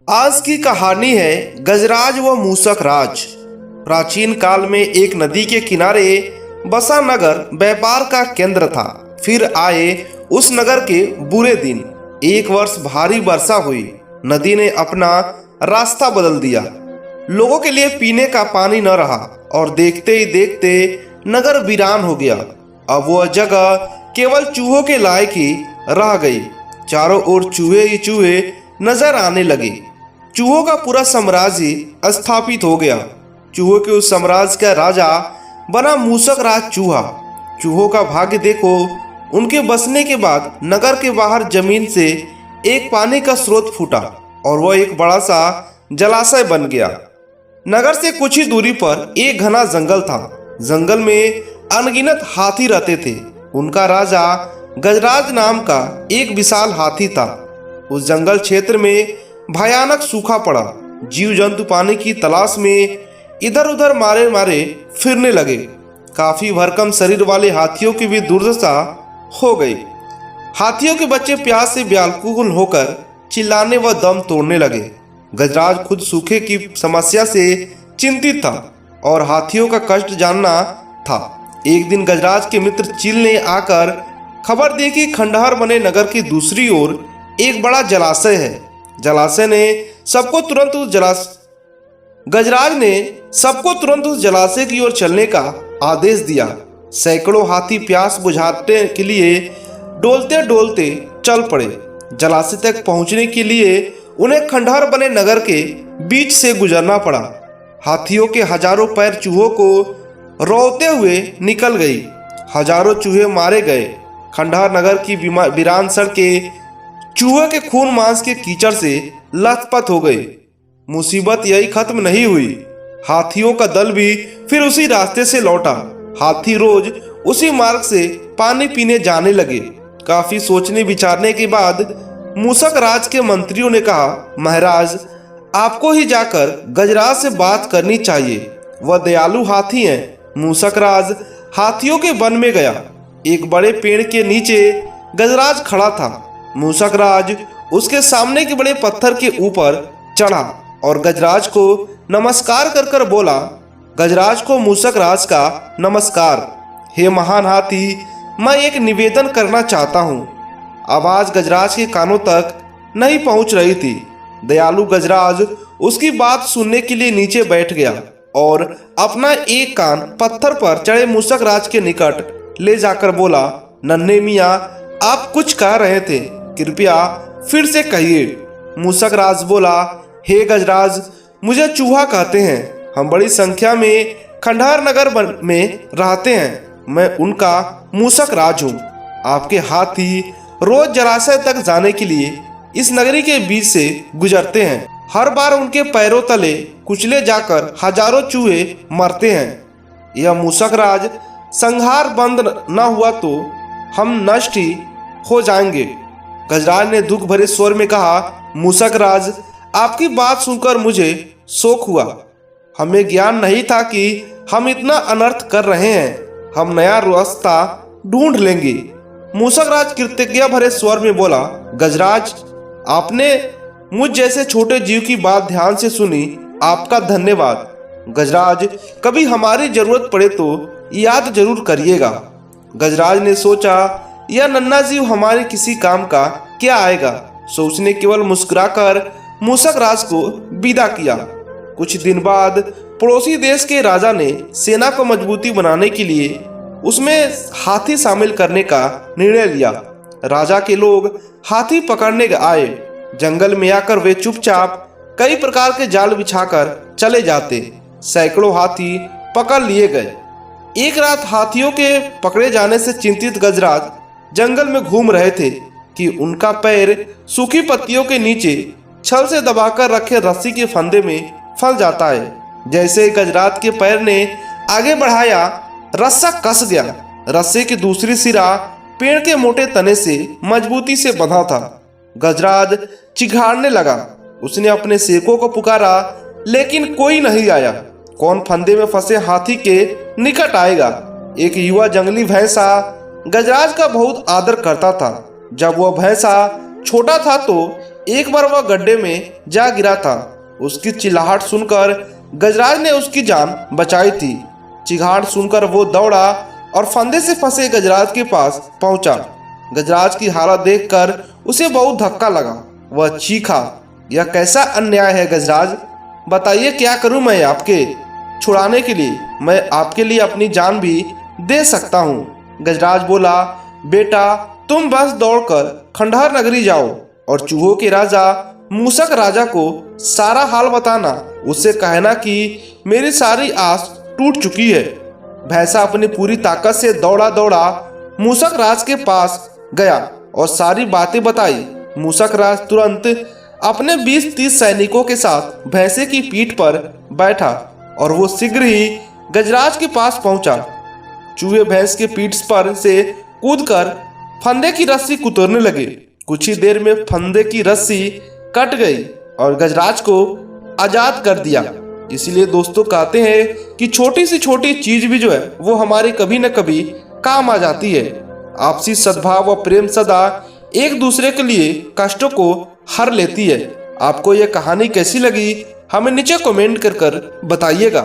आज की कहानी है गजराज व मूसक राज। प्राचीन काल में एक नदी के किनारे बसा नगर व्यापार का केंद्र था। फिर आए उस नगर के बुरे दिन। एक वर्ष भारी वर्षा हुई। नदी ने अपना रास्ता बदल दिया। लोगों के लिए पीने का पानी न रहा और देखते ही देखते नगर वीरान हो गया। अब वह जगह केवल चूहों के लायक ही रह गई। चारों ओर चूहे ही चूहे नजर आने लगे। चूहों का पूरा साम्राज्य स्थापित हो गया। चूहों के उस साम्राज्य का राजा बना मूसक राज चूहा। चूहों का भाग्य देखो, उनके बसने के बाद नगर के बाहर जमीन से एक पानी का स्रोत फूटा और वह एक बड़ा सा जलाशय बन गया। नगर से कुछ ही दूरी पर एक घना जंगल था। जंगल में अनगिनत हाथी रहते थे। उनका राजा गजराज नाम का एक विशाल हाथी था। उस जंगल क्षेत्र में भयानक सूखा पड़ा। जीव जंतु पानी की तलाश में इधर उधर मारे मारे फिरने लगे। काफी भरकम शरीर वाले हाथियों की भी दुर्दशा हो गई। हाथियों के बच्चे प्यास से व्याकुल होकर चिल्लाने व दम तोड़ने लगे। गजराज खुद सूखे की समस्या से चिंतित था और हाथियों का कष्ट जानना था। एक दिन गजराज के मित्र चील ने आकर खबर दी कि खंडहर बने नगर की दूसरी ओर एक बड़ा जलाशय है। गजराज ने सबको तुरंत उस जलाशय की ओर चलने का आदेश दिया। सैकड़ों हाथी प्यास बुझाने के लिए डोलते डोलते चल पड़े। जलाशय तक पहुंचने के लिए उन्हें खंडहर बने नगर के बीच से गुजरना पड़ा। हाथियों के हजारों पैर चूहों को रोते हुए निकल गई। हजारों चूहे मारे गए। खंडहर नगर की वीरान सड़कें चूहे के खून मांस के कीचड़ से लथपथ हो गई। मुसीबत यही खत्म नहीं हुई। हाथियों का दल भी फिर उसी रास्ते से लौटा। हाथी रोज उसी मार्ग से पानी पीने जाने लगे। काफी सोचने विचारने के बाद मूसक राज के मंत्रियों ने कहा, महाराज, आपको ही जाकर गजराज से बात करनी चाहिए। वह दयालु हाथी हैं। मूसक राज हाथियों के वन में गया। एक बड़े पेड़ के नीचे गजराज खड़ा था। मूसक राज उसके सामने के बड़े पत्थर के ऊपर चढ़ा और गजराज को नमस्कार कर कर बोला। गजराज को मूसक राज का नमस्कार। हे महान हाथी, मैं एक निवेदन करना चाहता हूँ। आवाज गजराज के कानों तक नहीं पहुंच रही थी। दयालु गजराज उसकी बात सुनने के लिए नीचे बैठ गया और अपना एक कान पत्थर पर चढ़े मूसक राज के निकट ले जाकर बोला, नन्हे मियाँ, आप कुछ कह रहे थे, कृपया फिर से कहिए। मूसक राज बोला, हे गजराज, मुझे चूहा कहते हैं। हम बड़ी संख्या में खंडहर नगर में रहते हैं। मैं उनका मूसक राज हूँ। आपके हाथी रोज जलाशय तक जाने के लिए इस नगरी के बीच से गुजरते हैं। हर बार उनके पैरों तले कुचले जाकर हजारों चूहे मरते हैं। यह मूसक राज संहार बंद न हुआ तो हम नष्ट ही हो जाएंगे। गजराज ने दुख भरे स्वर में कहा, मूसक राज, आपकी बात सुनकर मुझे शोक हुआ। हमें ज्ञान नहीं था कि हम इतना अनर्थ कर रहे हैं। हम नया रास्ता ढूंढ लेंगे। मूसक राज कृतज्ञता भरे स्वर में बोला, गजराज, आपने मुझ जैसे छोटे जीव की बात ध्यान से सुनी, आपका धन्यवाद। गजराज, कभी हमारी जरूरत पड़े तो याद जरूर करिएगा। गजराज ने सोचा, यह नन्हा जीव हमारे किसी काम का क्या आएगा। सो उसने केवल मुस्कुराकर मूसक राज को विदा किया। कुछ दिन बाद पड़ोसी देश के राजा ने सेना को मजबूती बनाने के लिए उसमें हाथी शामिल करने का निर्णय लिया। राजा के लोग हाथी पकड़ने आए। जंगल में आकर वे चुपचाप कई प्रकार के जाल बिछाकर चले जाते। सैकड़ों हाथी पकड़ लिए गए। एक रात हाथियों के पकड़े जाने से चिंतित गजराज जंगल में घूम रहे थे कि उनका पैर सूखी पत्तियों के नीचे छल से दबाकर रखे रस्सी के फंदे में फंस जाता है। जैसे गजराज के पैर ने आगे बढ़ाया, रस्सा कस गया। रस्से की दूसरी सिरा पेड़ के मोटे तने से मजबूती से बंधा था। गजराज चिघाड़ने लगा। उसने अपने सेवकों को पुकारा, लेकिन कोई नहीं आया। कौन फंदे में फंसे हाथी के निकट आएगा। एक युवा जंगली भैंसा गजराज का बहुत आदर करता था। जब वह भैंसा छोटा था तो एक बार वह गड्ढे में जा गिरा था। उसकी चिल्लाहट सुनकर गजराज ने उसकी जान बचाई थी। चिल्लाहट सुनकर वो दौड़ा और फंदे से फंसे गजराज के पास पहुंचा। गजराज की हालत देखकर उसे बहुत धक्का लगा। वह चीखा, यह कैसा अन्याय है गजराज, बताइए क्या करूं मैं आपके छुड़ाने के लिए? मैं आपके लिए अपनी जान भी दे सकता हूं। गजराज बोला, बेटा तुम बस दौड़कर खंडहर नगरी जाओ और चूहों के राजा मूसक राजा को सारा हाल बताना। उससे कहना कि मेरी सारी आस टूट चुकी है। भैंसा अपनी पूरी ताकत से दौड़ा दौड़ा मूसक राज के पास गया और सारी बातें बताई। मूसक राज तुरंत अपने 20-30 सैनिकों के साथ भैंसे की पीठ पर बैठा और वो शीघ्र ही गजराज के पास पहुंचा। चूहे भैंस के पीठ पर से कूदकर फंदे की रस्सी कुतरने लगे। कुछ ही देर में फंदे की रस्सी कट गई और गजराज को आजाद कर दिया। इसीलिए दोस्तों कहते हैं कि छोटी सी छोटी चीज भी जो है वो हमारे कभी न कभी काम आ जाती है। आपसी सद्भाव व प्रेम सदा एक दूसरे के लिए कष्टों को हर लेती है। आपको यह कहानी कैसी लगी हमें नीचे कमेंट कर बताइएगा।